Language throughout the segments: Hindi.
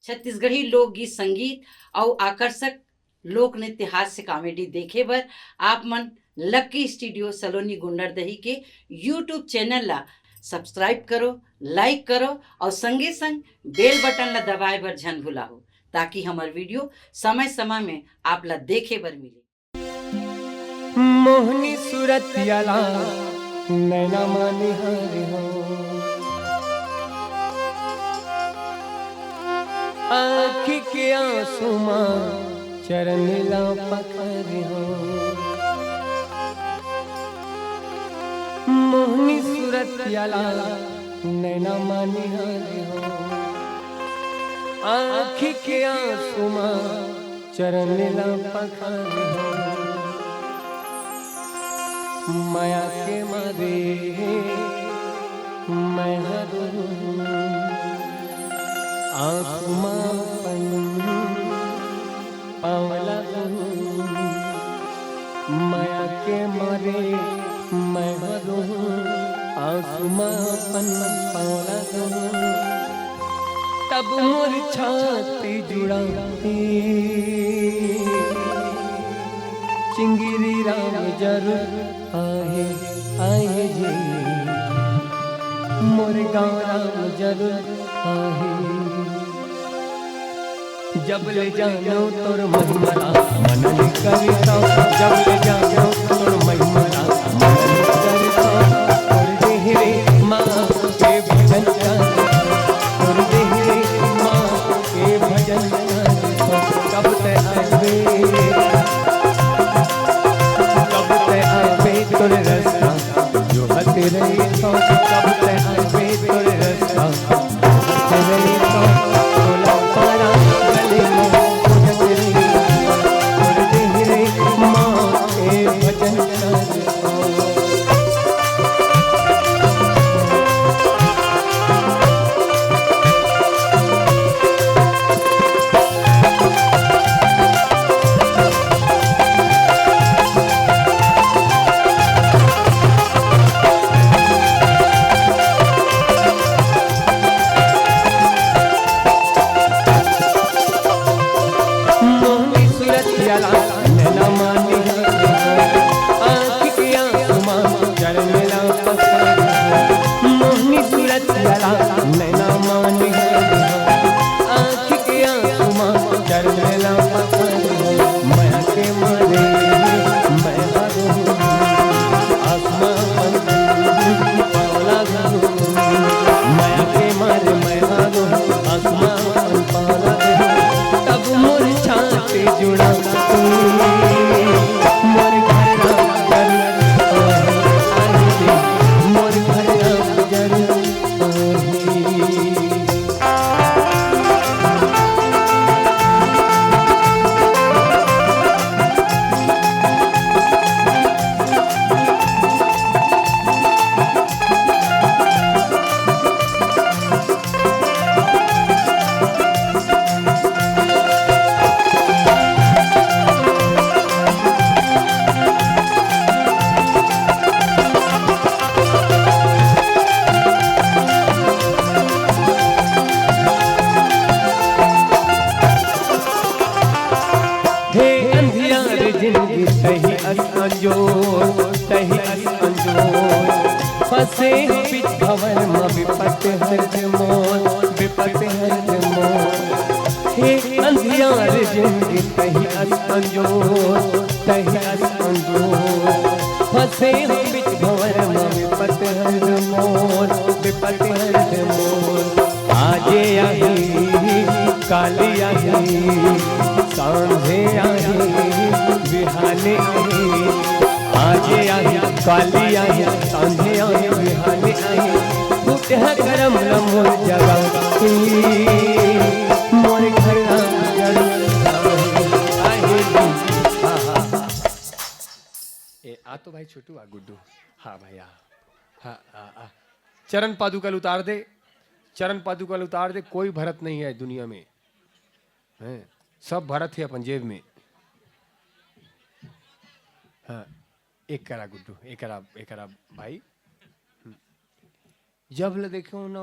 छत्तीसगढ़ी लोकगीत संगीत और आकर्षक लोक नृत्य हास्य कॉमेडी देखे बर आप मन लक्की स्टूडियो सलोनी गुंडरदही के यूट्यूब चैनल ला सब्सक्राइब करो, लाइक करो और संगे संग बेल बटन ला दबाए बर झन भुलाओ ताकि हमार वीडियो समय समय में आप ला देखे बर मिले। मोहनी सूरत याला नैना मानी हारे हो, आँखी के आंसू मां चरण ला पखरे हो। मोहनी सूरत याला नैना मानी हारे हो, आँखी के आंसू मां चरण ला पखरे हो। माया के मारे मैं हरू आंसुमां पावला माया के मारे मैं हरू आंसुमां पावला तब मोर छाती जुड़ा चिंगिरी राम जरूर आए आए जी, मोर गाँव राम जरूर आए। जब ले जानो तोर महिमा मनन करता, जब ले जानो तोर महिमा मनन करता। तोर देहरे माँ के भजन तोर देहरे माँ के भजन कब ते आवे तोरे रास्ता जो हते रही तो कब ते आवे तोरे रास्ता हते रही तो तोला पारा गले में पूजत रही तोरे देहरे माँ के भजन फसे बिच भवन में विपत हर मोर विपत हर मोर। हे अंधियार जिंदगी तही असंजोर तही असंजोर। फसे बिच भवन में विपत हर मोर विपत हर मोर। आजे आई काली आई सांझे आई बिहाने आई। आजे आई काली आई सांझे आई बिहाने आई। फूटे करम मोर जगा मोर घर आ तो भाई छोटू आ गुड्डू। हाँ भाई हाँ चरण पादुकल उतार दे, चरण पादुकल उतार दे। कोई भरत नहीं है दुनिया में, है सब भरत है अपन जेब में। हाँ एक करा गुड्डू, एक करा भाई। जब ले देखो ना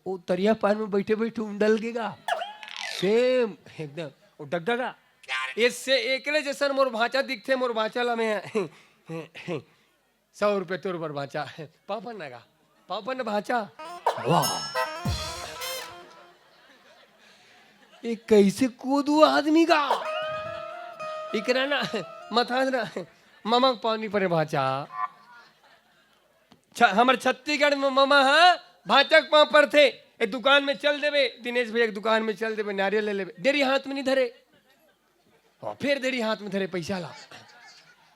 वो तरिया पार में बैठे बैठे उंडल गेगा। सेम एकदम ओ डगडगा इससे एकले जैसन मोर भाचा दिखते मोर भाचा ला में 100 रुपये तोर पर भाचा पापन नगा पापन भाचा वाह ये कैसे कूदू आदमी का इकरा ना मथा ना ममक पानी पर भाचा हमारे छत्तीसगढ़ में मामा हाँ भाचक पाँव पर थे एक दुकान में चल देवे दिनेश भैया दुकान में चल देवे नारियल ले लेवे देरी हाथ में नहीं धरे और फिर देरी हाथ में धरे पैसा ला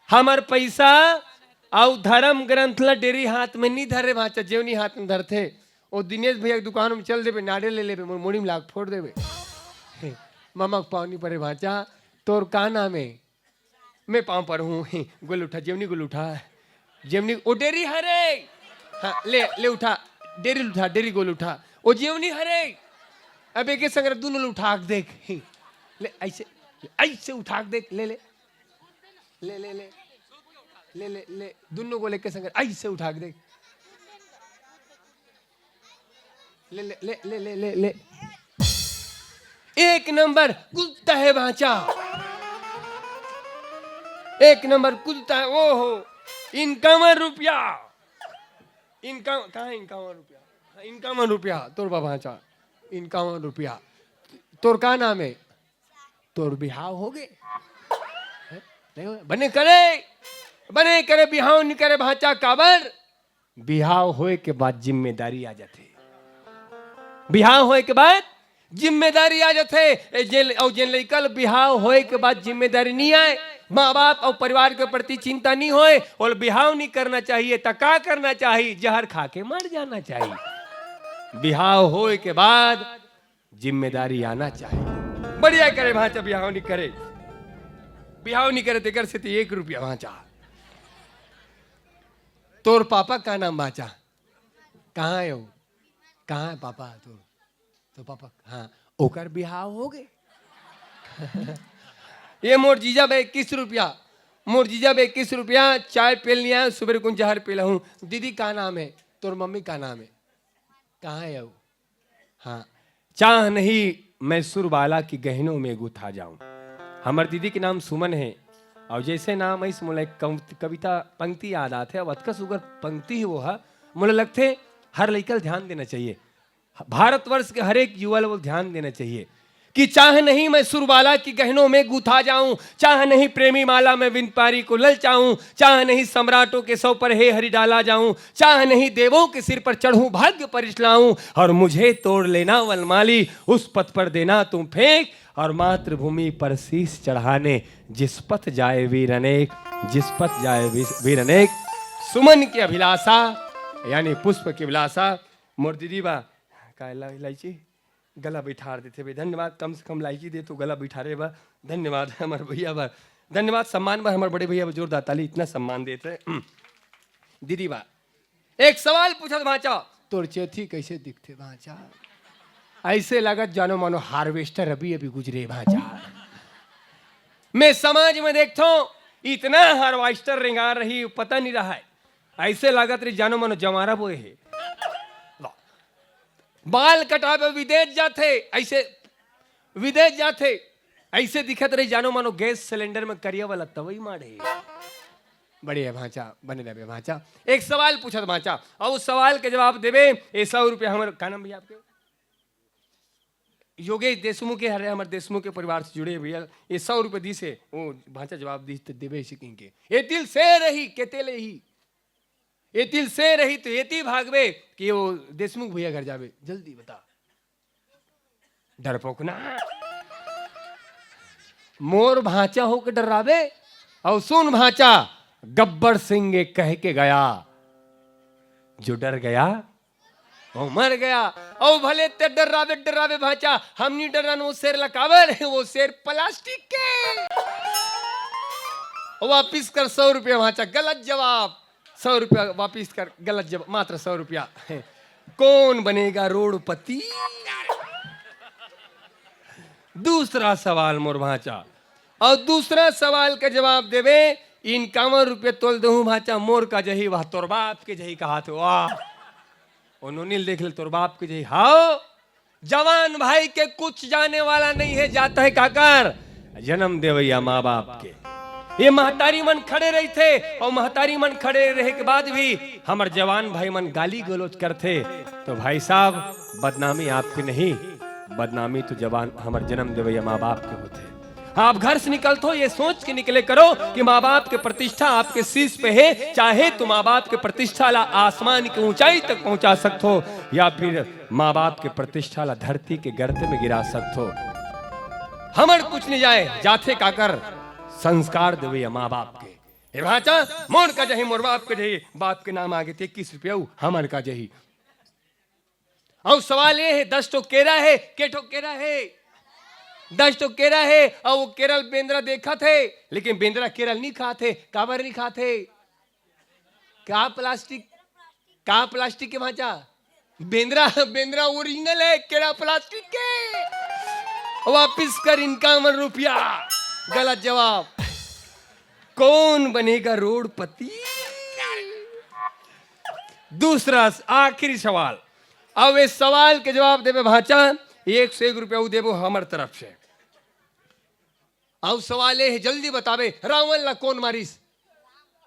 हमार पैसा और धर्म ग्रंथ ला डेरी हाथ में नहीं धरे भाचा जेवनी हाथ में धरते और दिनेश भैया दुकान में चल देवे नारियल ले लेवे मुड़ी में लाख फोड़ देवे मामा पानी परे भाचा तोर का नाम है मैं पाँव पर हूँ गुल उठा गुल उठा जेवनी ओ डेरी हरे हाँ ले ले उठा डेरी गोल उठा ओ जेवनी हरे अब एक संग दोनों उठा देख ले ऐसे उठा देख ले ले ले ले ले ले ले ले दोनों को लेके संग ऐसे उठा देख ले ले ले ले ले ले ले एक नंबर कुदता है भाचा एक नंबर कुदता है ओहो 51 रुपया कहाँ 51 रुपया 51 रुपया तोर भाचा 51 रुपया तोर का नाम है तोर बिहाव हो गए बने करे बिहाव नहीं करे भाचा काबर बिहाव होए के बाद जिम्मेदारी आ जाते बिहाव होए के बाद जिम्मेदारी आ जाते जेल और जेल लइकल बिहाव होए के बाद जिम्मेदारी नहीं आए माँ बाप और परिवार के प्रति चिंता नहीं होए और बिहाव नहीं करना चाहिए तो क्या करना चाहिए जहर खा के मर जाना चाहिए बिहाव होए के बाद जिम्मेदारी आना चाहिए बढ़िया करे भाचा बिहाव नहीं करे तेकर से 1 रुपया भाचा तोर पापा का नाम भाचा कहाँ है वो कहाँ है पापा तो पापा हाँ ओकर बिहाव हो गए ये मोर जीजा बे 21 रुपया चाय पील लिया सुबह को जहर पीला हूँ दीदी का नाम है तोर मम्मी का नाम है कहाँ है वो हाँ चाह नहीं मैं सुरबाला की गहनों में गुथा जाऊं हमार दीदी के नाम सुमन है और जैसे नाम है मुझे कविता पंक्ति याद आते है अतका सुगर पंक्ति ही वो है मुझे लगते हर लड़का ध्यान देना चाहिए भारतवर्ष के हर एक युवा को ध्यान देना चाहिए कि चाह नहीं मैं सुरबाला की गहनों में गुथा जाऊं चाह नहीं प्रेमी माला में विनपारी को ललचाऊं चाह नहीं सम्राटों के सौ पर हे हरि डाला जाऊं चाह नहीं देवों के सिर पर चढ़ूं भाग्य परिचलाऊं और मुझे तोड़ लेना वनमाली उस पथ पर देना तुम फेंक और मातृभूमि पर शीश चढ़ाने जिस पथ जाए वीर अनेक सुमन की अभिलाषा यानी पुष्प की विलासा मोर दीदी बा का इलायची गला बैठा देते भाई धन्यवाद कम से कम लाइकी दे तो गला बैठा रहे बा धन्यवाद हमारे भैया बा धन्यवाद सम्मान बा हमारे बड़े भैया जोरदार ताली इतना सम्मान देते दीदी बा एक सवाल पूछा भाचा तोर चेथी कैसे दिखते भाचा ऐसे लागत जानो मानो हार्वेस्टर अभी गुजरे भाचा मैं समाज में देखता हूँ इतना हार्वेस्टर रेंगा रही पता नहीं रहा है ऐसे लागत रही जानो मानो जमारा बोए है बाल कटावे विदेश जाते ऐसे दिखत रही जानो मानो गैस सिलेंडर में करिया वाला तवई मारे बढ़िया भाचा बने रहे भाचा एक सवाल पूछत भाचा और उस सवाल के जवाब देवे 100 रुपया हमारे का नाम भैया आपके योगेश देशमुख के हरे हमारे देशमुख के परिवार से जुड़े भैया 100 रुपये दी से वो भाचा जवाब दी देवे सिखेंगे ये दिल से रही केतेले ही ये दिल से रही तो ये भागवे कि वो देशमुख भैया घर जावे जल्दी बता डरपोक ना मोर भाचा होकर डरावे और सुन भाचा गब्बर सिंह एक कह के गया जो डर गया वो मर गया और भले ते डरावे भाचा हम नहीं डरान वो शेर लकावर वो शेर प्लास्टिक के वापिस कर 100 रुपया भाचा गलत जवाब 100 रुपया वापिस कर गलत जवाब मात्र 100 रुपया कौन बनेगा रोडपति दूसरा सवाल मोर भाचा और दूसरा सवाल का जवाब देवे 51 रुपये तोल दू भाचा मोर का जही वह तोर बाप के जही कहा थे वाह उन्होंने देख ले तोर बाप के जही हाओ जवान भाई के कुछ जाने वाला नहीं है, जाता है काकर जन्म देवैया माँ बाप के। ये महतारी मन खड़े रही थे और महतारी मन खड़े रहे के बाद भी हमारे जवान भाई मन गाली गलौज करते। तो भाई साहब बदनामी आपकी नहीं, बदनामी तो जवान हमारे जन्म देवैया माँ बाप के होते। आप घर से निकलते हो ये सोच के निकले करो कि माँ बाप के प्रतिष्ठा आपके शीश पे है, चाहे तो माँ बाप के प्रतिष्ठा ला आसमान की ऊंचाई तक पहुंचा सकते हो या फिर माँ बाप के प्रतिष्ठा ला धरती के गर्त में गिरा सकते हो। हमर कुछ नहीं जाए, जाते काकर संस्कार देवे माँ बाप के। ए भाचा मोर का जही मोर बाप के जही, बाप के नाम आगे 21 रुपया हमर का जही। और सवाल ये है 10 ठो केरा है, के ठो केरा है? 10 ठो केरा है और वो केरल बेंद्रा देखा थे, लेकिन बेंद्रा केरल नहीं खाते। काबर नहीं खाते? का प्लास्टिक के भाचा? बेंद्रा ओरिजिनल है, केरा प्लास्टिक के। वापिस कर इनका ₹1। गलत जवाब। कौन बनेगा रोडपति? दूसरा आखिरी सवाल। अब इस सवाल के जवाब देवे भाचा 1 से 1 रुपया देवो हमार तरफ से। अब सवाल है जल्दी बतावे रावण ला कौन मारिस?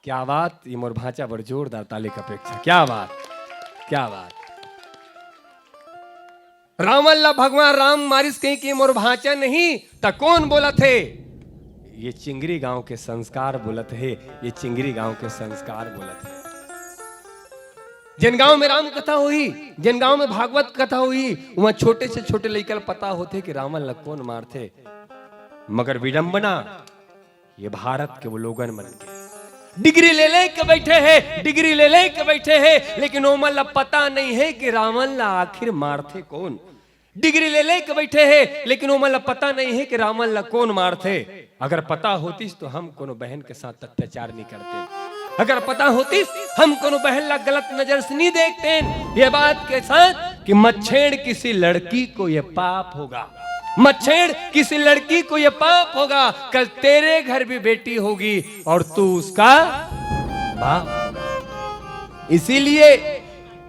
क्या बात, ये मोर भाचा बड़ जोरदार ताली का अपेक्षा। क्या बात, क्या बात। रावण ला भगवान राम मारिस कहीं कि मोर भाचा नहीं ता कौन बोला थे? ये चिंगरी गांव के संस्कार बोलत है, ये चिंगरी गांव के संस्कार बोलत है। जिन गांव में राम कथा हुई, जिन गांव में भागवत कथा हुई, वहां छोटे से छोटे लड़के पता होते कि रावण ला कौन मारते। मगर विडंबना ये भारत के वो लोगन बन गए, डिग्री ले के बैठे हैं, डिग्री ले के बैठे हैं, लेकिन ओमन ला पता नहीं है कि रावण ला आखिर मारते कौन। डिग्री ले के बैठे हैं, लेकिन ओमन ला पता नहीं है कि रावण ला कौन मारते। अगर पता होती तो हम कोनो बहन के साथ अत्याचार नहीं करते। अगर पता होती हम कोनो बहन ला गलत नजर से नहीं देखते। ये बात के साथ कि मच्छेड़ किसी लड़की को ये पाप होगा, मच्छेड़ किसी लड़की को ये पाप होगा। कल तेरे घर भी बेटी होगी और तू उसका बाप। इसीलिए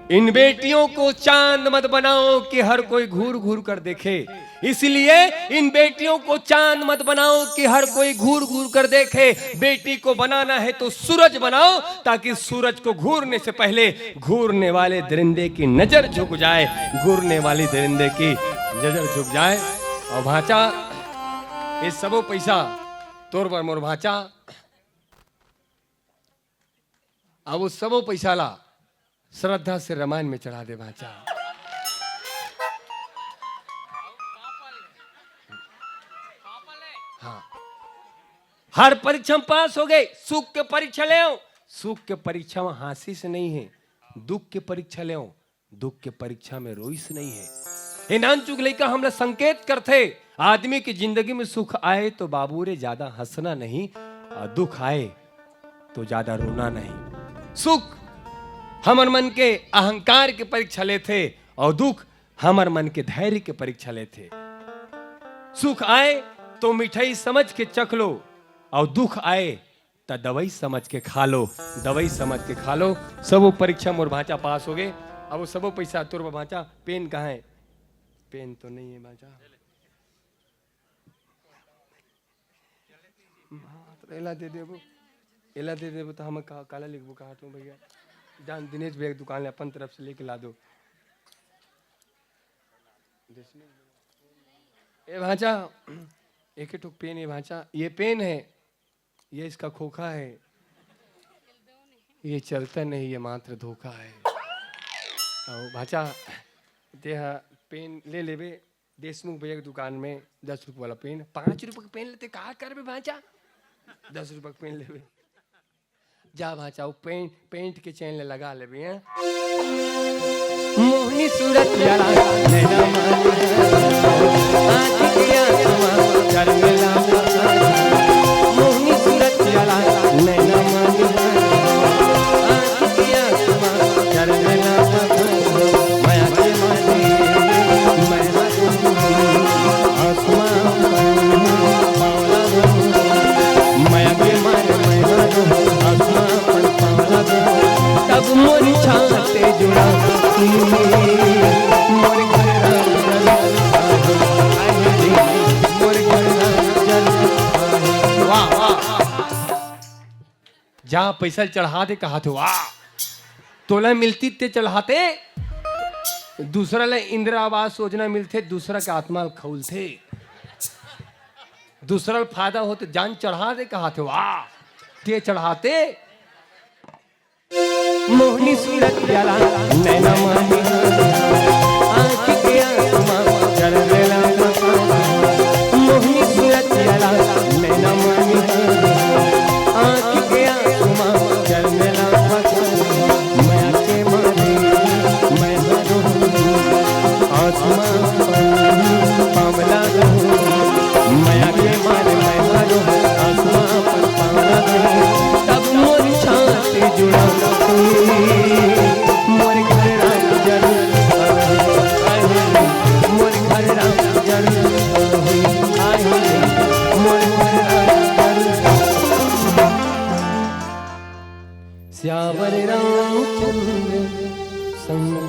इन बेटियों को चांद मत बनाओ कि हर कोई घूर घूर कर देखे। इसलिए इन बेटियों को चांद मत बनाओ कि हर कोई घूर घूर कर देखे। बेटी को बनाना है तो सूरज बनाओ, ताकि सूरज को घूरने से पहले घूरने वाले दरिंदे की नजर झुक जाए, घूरने वाली दरिंदे की नजर झुक जाए। और भाचा ये सबो पैसा तोर पर मोर भाचा, अब वो सबो पैसा ला श्रद्धा से रामायण में चढ़ा दे भाचा। हाँ, हर परीक्षा में पास हो गए। सुख के परीक्षा ले आओ, सुख के परीक्षा में हासी से नहीं है। दुख के परीक्षा ले आओ, दुख के परीक्षा में रोई से नहीं है। ये नानचुक लेकर हम लोग संकेत करते, आदमी की जिंदगी में सुख आए तो बाबू रे ज्यादा हंसना नहीं, और दुख आए तो ज्यादा रोना नहीं। सुख हमर मन के अहंकार के परीक्षा लेते और दुख हमर मन के धैर्य के परीक्षा लेते। सुख आए तो मिठाई समझ के चख लो, और दुख आए तो दवाई समझ के खा लो, दवाई समझ के खा लो। सबो परीक्षा मोर भाचा पास हो गए। अब वो सबो पैसा तोर भाचा। पेन कहाँ है? पेन तो नहीं है भाचा। एला दे देबो, एला दे देबो तो हम काला लिखबो कहा तो भैया। जान दिनेश भैया दुकान ले अपन तरफ से लेके ला दो। ए भाचा एक ठो पेन है भाचा, ये पेन है, ये इसका खोखा है, ये चलता नहीं, ये मात्र धोखा है। और भाचा देहा पेन ले लेवे देशमुख भैया की दुकान में 10 रुपये वाला पेन। 5 रुपये का पेन लेते कहा कर बे भाचा, 10 रुपये का पेन लेवे। जा भाचा वो पेंट के चैन ले लगा ले भैया। मोहनी सूरत यारा नैना आँख की आँख कर मिला, मोहनी सूरत यारा नैना आँख की आँख कर मिला। माया के माने मैं आसमान माया के माने तब मोरी छाते जुड़ा मोर घर जहाँ पैसा चढ़ा दे कहा थे वाह तोला मिलती ते चढ़ाते दूसरा ले इंदिरा आवास योजना मिलते दूसरा के आत्मा खौल थे दूसरा फायदा होते जान चढ़ा दे कहा थे वाह ते चढ़ाते मोहनी सूरत जला नैना मानी आँख के आत्मा जल रेला मोहनी सूरत जला नैना मानी आँख के आत्मा जल रेला मैं के मारे मैं हरो आसमान पावला मैं के मारे मैं हरो आसमान पर पावला तब मोर छाती जुड़ा मोर घर राम जरूर मोर घर राम जरूर आए मोर घर राम जरूर श्यावर रामचंद्र संग